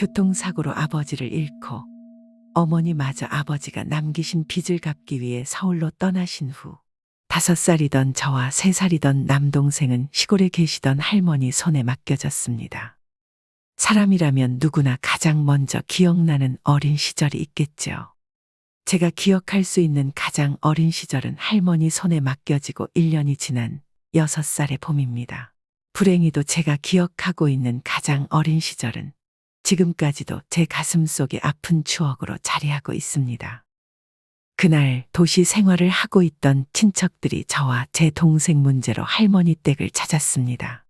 교통사고로 아버지를 잃고 어머니마저 아버지가 남기신 빚을 갚기 위해 서울로 떠나신 후 5살이던 저와 3살이던 남동생은 시골에 계시던 할머니 손에 맡겨졌습니다. 사람이라면 누구나 가장 먼저 기억나는 어린 시절이 있겠죠. 제가 기억할 수 있는 가장 어린 시절은 할머니 손에 맡겨지고 1년이 지난 6살의 봄입니다. 불행히도 제가 기억하고 있는 가장 어린 시절은 지금까지도 제 가슴 속에 아픈 추억으로 자리하고 있습니다. 그날 도시 생활을 하고 있던 친척들이 저와 제 동생 문제로 할머니 댁을 찾았습니다.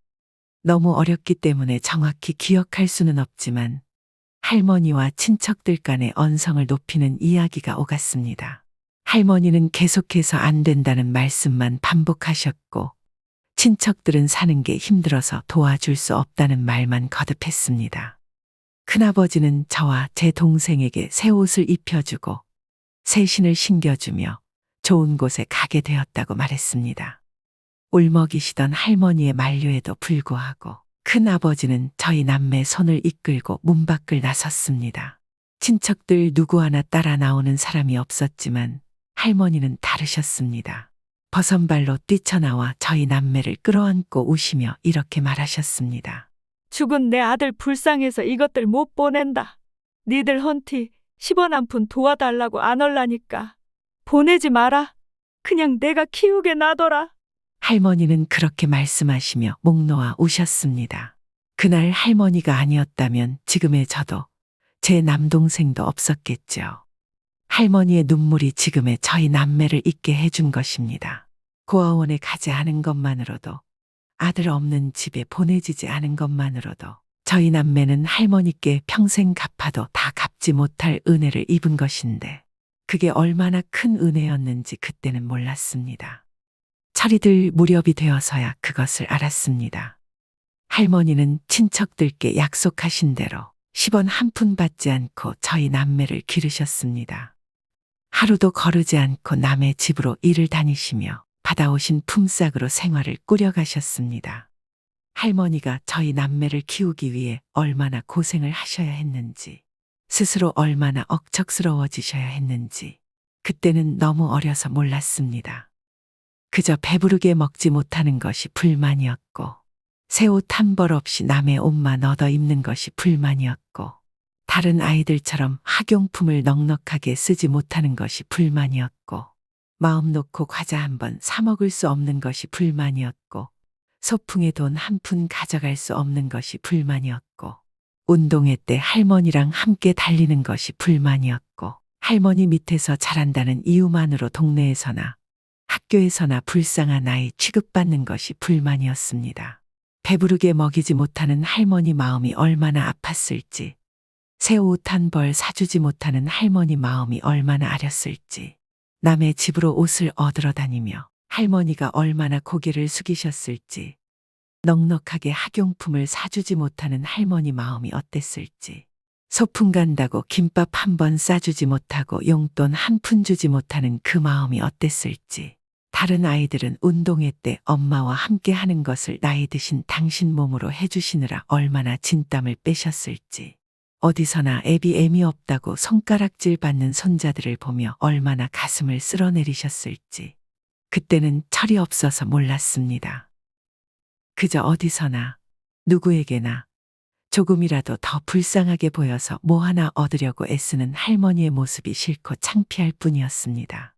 너무 어렸기 때문에 정확히 기억할 수는 없지만 할머니와 친척들 간의 언성을 높이는 이야기가 오갔습니다. 할머니는 계속해서 안 된다는 말씀만 반복하셨고 친척들은 사는 게 힘들어서 도와줄 수 없다는 말만 거듭했습니다. 큰아버지는 저와 제 동생에게 새 옷을 입혀주고 새 신을 신겨주며 좋은 곳에 가게 되었다고 말했습니다. 울먹이시던 할머니의 만류에도 불구하고 큰아버지는 저희 남매 손을 이끌고 문 밖을 나섰습니다. 친척들 누구 하나 따라 나오는 사람이 없었지만 할머니는 다르셨습니다. 버선발로 뛰쳐나와 저희 남매를 끌어안고 우시며 이렇게 말하셨습니다. 죽은 내 아들 불쌍해서 이것들 못 보낸다. 니들 헌티 10원 한 푼 도와달라고 안 올라니까 보내지 마라. 그냥 내가 키우게 놔둬라. 할머니는 그렇게 말씀하시며 목 놓아 우셨습니다. 그날 할머니가 아니었다면 지금의 저도 제 남동생도 없었겠죠. 할머니의 눈물이 지금의 저희 남매를 있게 해준 것입니다. 고아원에 가지 않은 것만으로도 아들 없는 집에 보내지지 않은 것만으로도 저희 남매는 할머니께 평생 갚아도 다 갚지 못할 은혜를 입은 것인데 그게 얼마나 큰 은혜였는지 그때는 몰랐습니다. 철이들 무렵이 되어서야 그것을 알았습니다. 할머니는 친척들께 약속하신 대로 10원 한 푼 받지 않고 저희 남매를 기르셨습니다. 하루도 거르지 않고 남의 집으로 일을 다니시며 받아오신 품삯으로 생활을 꾸려가셨습니다. 할머니가 저희 남매를 키우기 위해 얼마나 고생을 하셔야 했는지, 스스로 얼마나 억척스러워지셔야 했는지, 그때는 너무 어려서 몰랐습니다. 그저 배부르게 먹지 못하는 것이 불만이었고, 새 옷 한 벌 없이 남의 옷만 얻어 입는 것이 불만이었고, 다른 아이들처럼 학용품을 넉넉하게 쓰지 못하는 것이 불만이었고, 마음 놓고 과자 한 번 사 먹을 수 없는 것이 불만이었고, 소풍에 돈 한 푼 가져갈 수 없는 것이 불만이었고, 운동회 때 할머니랑 함께 달리는 것이 불만이었고, 할머니 밑에서 자란다는 이유만으로 동네에서나 학교에서나 불쌍한 아이 취급받는 것이 불만이었습니다. 배부르게 먹이지 못하는 할머니 마음이 얼마나 아팠을지, 새 옷 한 벌 사주지 못하는 할머니 마음이 얼마나 아렸을지, 남의 집으로 옷을 얻으러 다니며 할머니가 얼마나 고개를 숙이셨을지, 넉넉하게 학용품을 사주지 못하는 할머니 마음이 어땠을지, 소풍 간다고 김밥 한 번 싸주지 못하고 용돈 한 푼 주지 못하는 그 마음이 어땠을지, 다른 아이들은 운동회 때 엄마와 함께 하는 것을 나이 드신 당신 몸으로 해주시느라 얼마나 진땀을 빼셨을지, 어디서나 애비 없다고 손가락질 받는 손자들을 보며 얼마나 가슴을 쓸어내리셨을지, 그때는 철이 없어서 몰랐습니다. 그저 어디서나 누구에게나 조금이라도 더 불쌍하게 보여서 뭐 하나 얻으려고 애쓰는 할머니의 모습이 싫고 창피할 뿐이었습니다.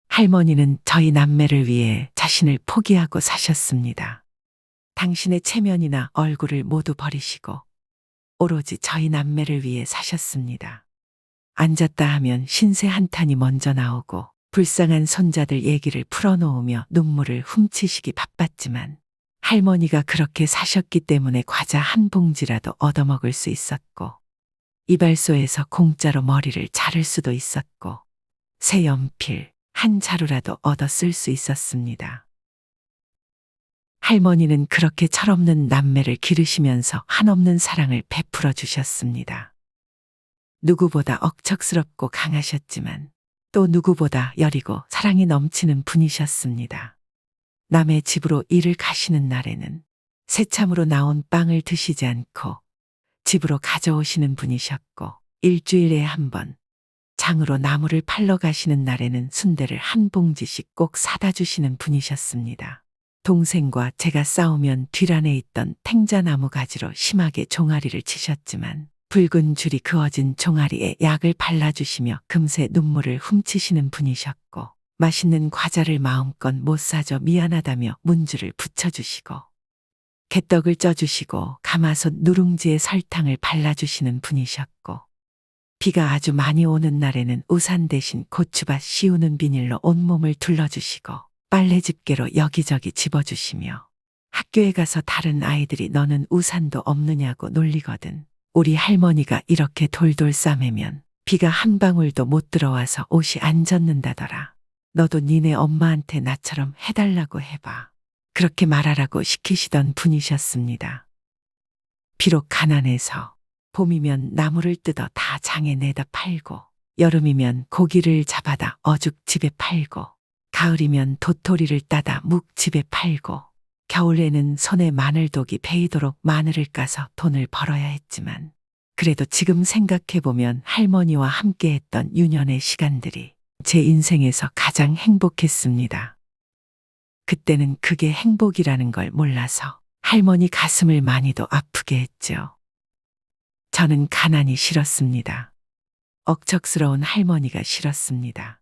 할머니는 저희 남매를 위해 자신을 포기하고 사셨습니다. 당신의 체면이나 얼굴을 모두 버리시고 오로지 저희 남매를 위해 사셨습니다. 앉았다 하면 신세 한탄이 먼저 나오고 불쌍한 손자들 얘기를 풀어놓으며 눈물을 훔치시기 바빴지만 할머니가 그렇게 사셨기 때문에 과자 한 봉지라도 얻어먹을 수 있었고, 이발소에서 공짜로 머리를 자를 수도 있었고, 새 연필 한 자루라도 얻어 쓸 수 있었습니다. 할머니는 그렇게 철없는 남매를 기르시면서 한없는 사랑을 베풀어 주셨습니다. 누구보다 억척스럽고 강하셨지만 또 누구보다 여리고 사랑이 넘치는 분이셨습니다. 남의 집으로 일을 가시는 날에는 새참으로 나온 빵을 드시지 않고 집으로 가져오시는 분이셨고 일주일에 한 번 장으로 나무를 팔러 가시는 날에는 순대를 한 봉지씩 꼭 사다 주시는 분이셨습니다. 동생과 제가 싸우면 뒷안에 있던 탱자나무 가지로 심하게 종아리를 치셨지만 붉은 줄이 그어진 종아리에 약을 발라주시며 금세 눈물을 훔치시는 분이셨고 맛있는 과자를 마음껏 못 사줘 미안하다며 문주를 붙여주시고 개떡을 쪄주시고 가마솥 누룽지에 설탕을 발라주시는 분이셨고 비가 아주 많이 오는 날에는 우산 대신 고추밭 씌우는 비닐로 온몸을 둘러주시고 빨래 집게로 여기저기 집어주시며 학교에 가서 다른 아이들이 너는 우산도 없느냐고 놀리거든. 우리 할머니가 이렇게 돌돌 싸매면 비가 한 방울도 못 들어와서 옷이 안 젖는다더라. 너도 니네 엄마한테 나처럼 해달라고 해봐. 그렇게 말하라고 시키시던 분이셨습니다. 비록 가난해서 봄이면 나무를 뜯어 다 장에 내다 팔고 여름이면 고기를 잡아다 어죽 집에 팔고 가을이면 도토리를 따다 묵 집에 팔고 겨울에는 손에 마늘독이 베이도록 마늘을 까서 돈을 벌어야 했지만 그래도 지금 생각해보면 할머니와 함께했던 유년의 시간들이 제 인생에서 가장 행복했습니다. 그때는 그게 행복이라는 걸 몰라서 할머니 가슴을 많이도 아프게 했죠. 저는 가난이 싫었습니다. 억척스러운 할머니가 싫었습니다.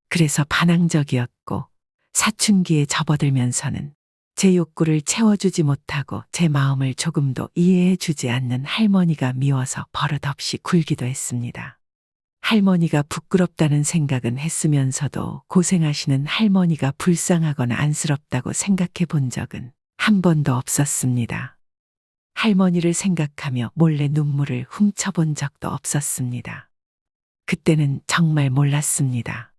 그래서 반항적이었고 사춘기에 접어들면서는 제 욕구를 채워주지 못하고 제 마음을 조금도 이해해 주지 않는 할머니가 미워서 버릇없이 굴기도 했습니다. 할머니가 부끄럽다는 생각은 했으면서도 고생하시는 할머니가 불쌍하거나 안쓰럽다고 생각해 본 적은 한 번도 없었습니다. 할머니를 생각하며 몰래 눈물을 훔쳐본 적도 없었습니다. 그때는 정말 몰랐습니다.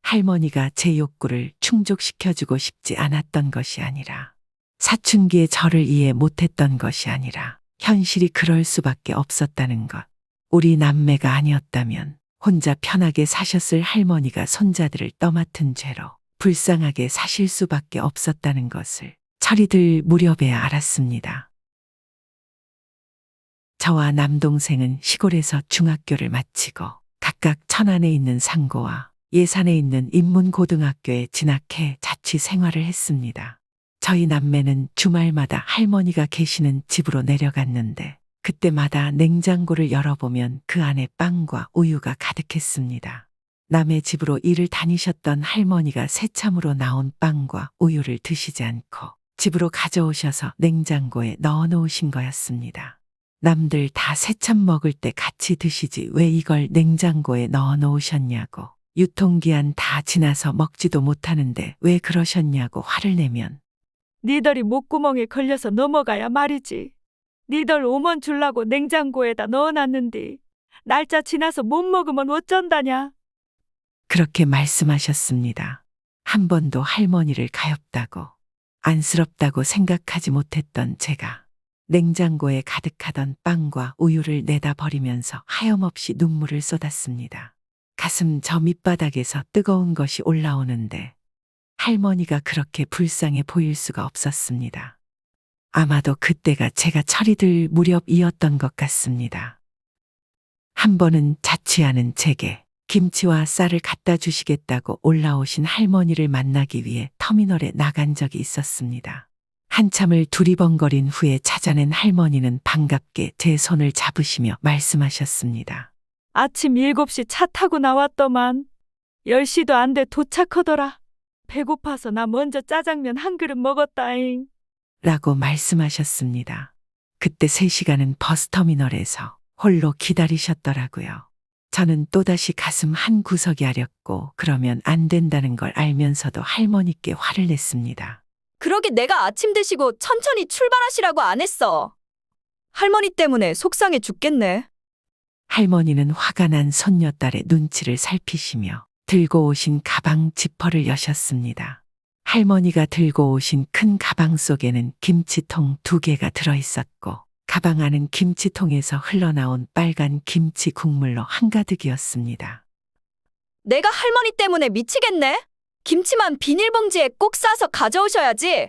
할머니가 제 욕구를 충족시켜주고 싶지 않았던 것이 아니라 사춘기에 저를 이해 못했던 것이 아니라 현실이 그럴 수밖에 없었다는 것. 우리 남매가 아니었다면 혼자 편하게 사셨을 할머니가 손자들을 떠맡은 죄로 불쌍하게 사실 수밖에 없었다는 것을 철이 들 무렵에야 알았습니다. 저와 남동생은 시골에서 중학교를 마치고 각각 천안에 있는 상고와 예산에 있는 인문고등학교에 진학해 자취 생활을 했습니다. 저희 남매는 주말마다 할머니가 계시는 집으로 내려갔는데 그때마다 냉장고를 열어보면 그 안에 빵과 우유가 가득했습니다. 남의 집으로 일을 다니셨던 할머니가 새참으로 나온 빵과 우유를 드시지 않고 집으로 가져오셔서 냉장고에 넣어놓으신 거였습니다. 남들 다 새참 먹을 때 같이 드시지 왜 이걸 냉장고에 넣어놓으셨냐고, 유통기한 다 지나서 먹지도 못하는데 왜 그러셨냐고 화를 내면 니들이 목구멍에 걸려서 넘어가야 말이지. 니들 오면 줄라고 냉장고에다 넣어놨는디 날짜 지나서 못 먹으면 어쩐다냐. 그렇게 말씀하셨습니다. 한 번도 할머니를 가엾다고 안쓰럽다고 생각하지 못했던 제가 냉장고에 가득하던 빵과 우유를 내다 버리면서 하염없이 눈물을 쏟았습니다. 가슴 저 밑바닥에서 뜨거운 것이 올라오는데 할머니가 그렇게 불쌍해 보일 수가 없었습니다. 아마도 그때가 제가 철이 들 무렵이었던 것 같습니다. 한 번은 자취하는 제게 김치와 쌀을 갖다 주시겠다고 올라오신 할머니를 만나기 위해 터미널에 나간 적이 있었습니다. 한참을 두리번거린 후에 찾아낸 할머니는 반갑게 제 손을 잡으시며 말씀하셨습니다. 아침 7시 차 타고 나왔더만 10시도 안 돼 도착하더라. 배고파서 나 먼저 짜장면 한 그릇 먹었다잉. 라고 말씀하셨습니다. 그때 3시간은 버스터미널에서 홀로 기다리셨더라고요. 저는 또다시 가슴 한 구석이 아렸고 그러면 안 된다는 걸 알면서도 할머니께 화를 냈습니다. 그러게 내가 아침 드시고 천천히 출발하시라고 안 했어. 할머니 때문에 속상해 죽겠네. 할머니는 화가 난 손녀딸의 눈치를 살피시며 들고 오신 가방 지퍼를 여셨습니다. 할머니가 들고 오신 큰 가방 속에는 김치통 2개가 들어있었고 가방 안은 김치통에서 흘러나온 빨간 김치 국물로 한가득이었습니다. 내가 할머니 때문에 미치겠네. 김치만 비닐봉지에 꼭 싸서 가져오셔야지.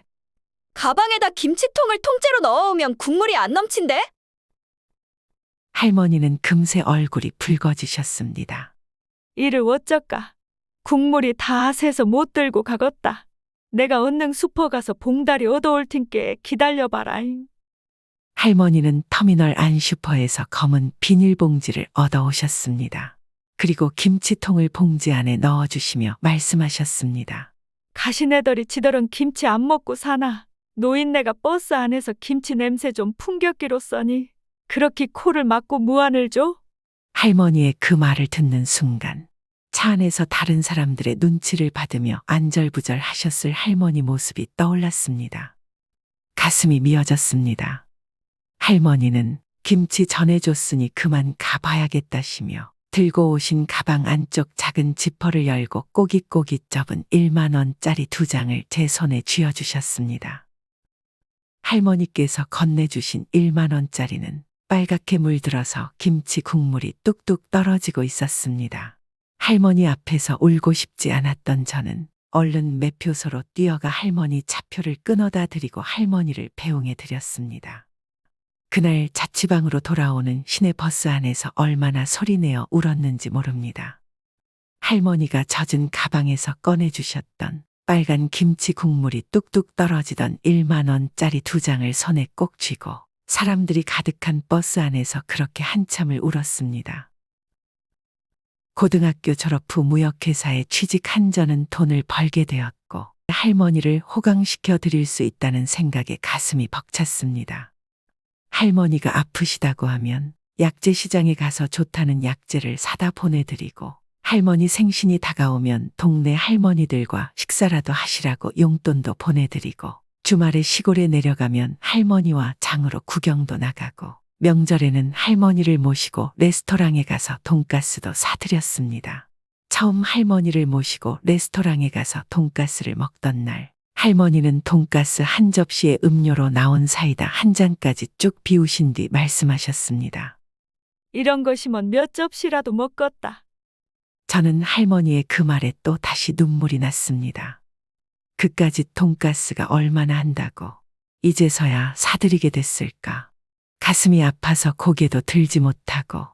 가방에다 김치통을 통째로 넣어오면 국물이 안 넘친대? 할머니는 금세 얼굴이 붉어지셨습니다. 이를 어쩌까. 국물이 다 새서 못 들고 가겄다. 내가 얼른 슈퍼 가서 봉다리 얻어올 텐께 기다려봐라잉. 할머니는 터미널 안 슈퍼에서 검은 비닐봉지를 얻어오셨습니다. 그리고 김치통을 봉지 안에 넣어주시며 말씀하셨습니다. 가시네들이 지더런 김치 안 먹고 사나. 노인네가 버스 안에서 김치 냄새 좀 풍겼기로써니 그렇게 코를 막고 무안을 줘? 할머니의 그 말을 듣는 순간 차 안에서 다른 사람들의 눈치를 받으며 안절부절 하셨을 할머니 모습이 떠올랐습니다. 가슴이 미어졌습니다. 할머니는 김치 전해줬으니 그만 가봐야겠다시며 들고 오신 가방 안쪽 작은 지퍼를 열고 꼬깃꼬깃 접은 1만 원짜리 2장을 제 손에 쥐어주셨습니다. 할머니께서 건네주신 1만 원짜리는 빨갛게 물들어서 김치 국물이 뚝뚝 떨어지고 있었습니다. 할머니 앞에서 울고 싶지 않았던 저는 얼른 매표소로 뛰어가 할머니 차표를 끊어다 드리고 할머니를 배웅해 드렸습니다. 그날 자취방으로 돌아오는 시내 버스 안에서 얼마나 소리내어 울었는지 모릅니다. 할머니가 젖은 가방에서 꺼내주셨던 빨간 김치 국물이 뚝뚝 떨어지던 1만 원짜리 2장을 손에 꼭 쥐고 사람들이 가득한 버스 안에서 그렇게 한참을 울었습니다. 고등학교 졸업 후 무역회사에 취직한 저는 돈을 벌게 되었고 할머니를 호강시켜 드릴 수 있다는 생각에 가슴이 벅찼습니다. 할머니가 아프시다고 하면 약재 시장에 가서 좋다는 약재를 사다 보내드리고 할머니 생신이 다가오면 동네 할머니들과 식사라도 하시라고 용돈도 보내드리고 주말에 시골에 내려가면 할머니와 장으로 구경도 나가고 명절에는 할머니를 모시고 레스토랑에 가서 돈가스도 사드렸습니다. 처음 할머니를 모시고 레스토랑에 가서 돈가스를 먹던 날 할머니는 돈가스 한 접시에 음료로 나온 사이다 한 잔까지 쭉 비우신 뒤 말씀하셨습니다. 이런 것이면 몇 접시라도 먹겄다. 저는 할머니의 그 말에 또 다시 눈물이 났습니다. 그까짓 돈가스가 얼마나 한다고 이제서야 사드리게 됐을까. 가슴이 아파서 고개도 들지 못하고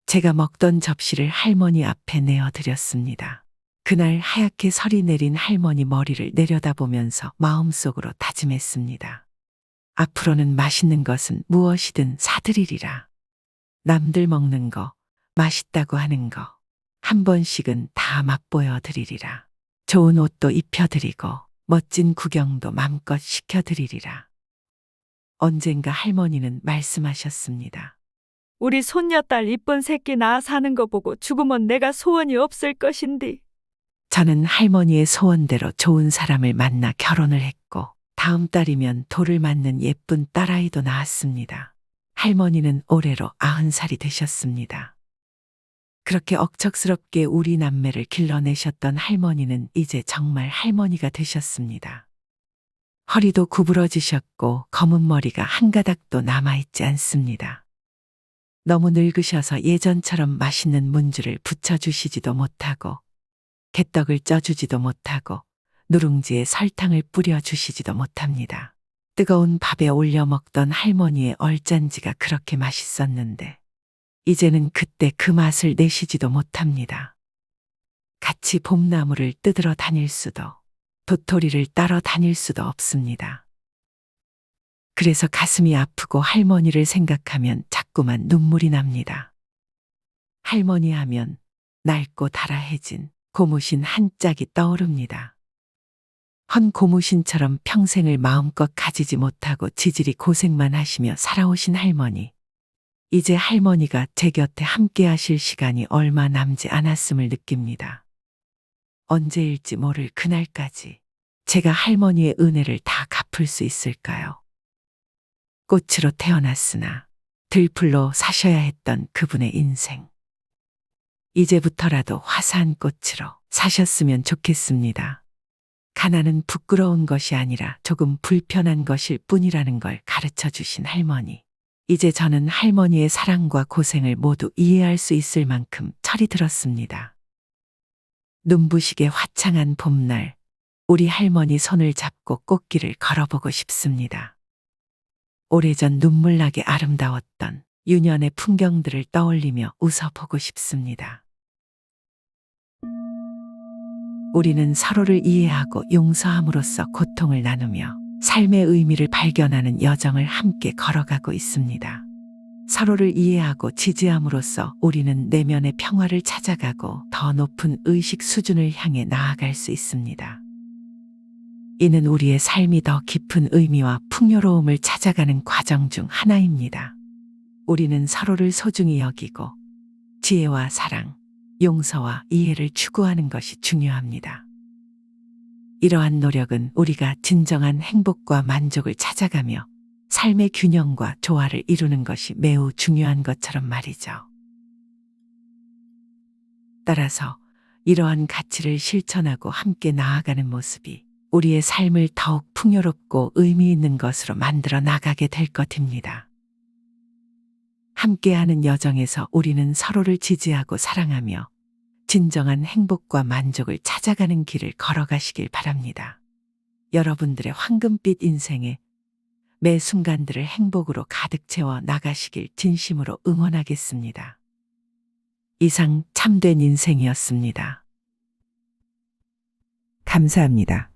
제가 먹던 접시를 할머니 앞에 내어드렸습니다. 그날 하얗게 설이 내린 할머니 머리를 내려다보면서 마음속으로 다짐했습니다. 앞으로는 맛있는 것은 무엇이든 사드리리라. 남들 먹는 거, 맛있다고 하는 거, 한 번씩은 다 맛보여 드리리라. 좋은 옷도 입혀드리고 멋진 구경도 맘껏 시켜드리리라. 언젠가 할머니는 말씀하셨습니다. 우리 손녀딸 이쁜 새끼 낳아 사는 거 보고 죽으면 내가 소원이 없을 것인디. 저는 할머니의 소원대로 좋은 사람을 만나 결혼을 했고 다음 달이면 돌을 맞는 예쁜 딸아이도 낳았습니다. 할머니는 올해로 90살이 되셨습니다. 그렇게 억척스럽게 우리 남매를 길러내셨던 할머니는 이제 정말 할머니가 되셨습니다. 허리도 구부러지셨고 검은 머리가 한 가닥도 남아있지 않습니다. 너무 늙으셔서 예전처럼 맛있는 문주를 부쳐주시지도 못하고 개떡을 쪄주지도 못하고 누룽지에 설탕을 뿌려주시지도 못합니다. 뜨거운 밥에 올려 먹던 할머니의 얼짠지가 그렇게 맛있었는데 이제는 그때 그 맛을 내시지도 못합니다. 같이 봄나무를 뜯으러 다닐 수도 도토리를 따러 다닐 수도 없습니다. 그래서 가슴이 아프고 할머니를 생각하면 자꾸만 눈물이 납니다. 할머니 하면 낡고 달아해진 고무신 한 짝이 떠오릅니다. 헌 고무신처럼 평생을 마음껏 가지지 못하고 지질이 고생만 하시며 살아오신 할머니. 이제 할머니가 제 곁에 함께 하실 시간이 얼마 남지 않았음을 느낍니다. 언제일지 모를 그날까지 제가 할머니의 은혜를 다 갚을 수 있을까요? 꽃으로 태어났으나 들풀로 사셔야 했던 그분의 인생. 이제부터라도 화사한 꽃으로 사셨으면 좋겠습니다. 가난은 부끄러운 것이 아니라 조금 불편한 것일 뿐이라는 걸 가르쳐 주신 할머니. 이제 저는 할머니의 사랑과 고생을 모두 이해할 수 있을 만큼 철이 들었습니다. 눈부시게 화창한 봄날, 우리 할머니 손을 잡고 꽃길을 걸어보고 싶습니다. 오래전 눈물나게 아름다웠던 유년의 풍경들을 떠올리며 웃어보고 싶습니다. 우리는 서로를 이해하고 용서함으로써 고통을 나누며 삶의 의미를 발견하는 여정을 함께 걸어가고 있습니다. 서로를 이해하고 지지함으로써 우리는 내면의 평화를 찾아가고 더 높은 의식 수준을 향해 나아갈 수 있습니다. 이는 우리의 삶이 더 깊은 의미와 풍요로움을 찾아가는 과정 중 하나입니다. 우리는 서로를 소중히 여기고 지혜와 사랑, 용서와 이해를 추구하는 것이 중요합니다. 이러한 노력은 우리가 진정한 행복과 만족을 찾아가며 삶의 균형과 조화를 이루는 것이 매우 중요한 것처럼 말이죠. 따라서 이러한 가치를 실천하고 함께 나아가는 모습이 우리의 삶을 더욱 풍요롭고 의미 있는 것으로 만들어 나가게 될 것입니다. 함께하는 여정에서 우리는 서로를 지지하고 사랑하며 진정한 행복과 만족을 찾아가는 길을 걸어가시길 바랍니다. 여러분들의 황금빛 인생에 매 순간들을 행복으로 가득 채워 나가시길 진심으로 응원하겠습니다. 이상 참된 인생이었습니다. 감사합니다.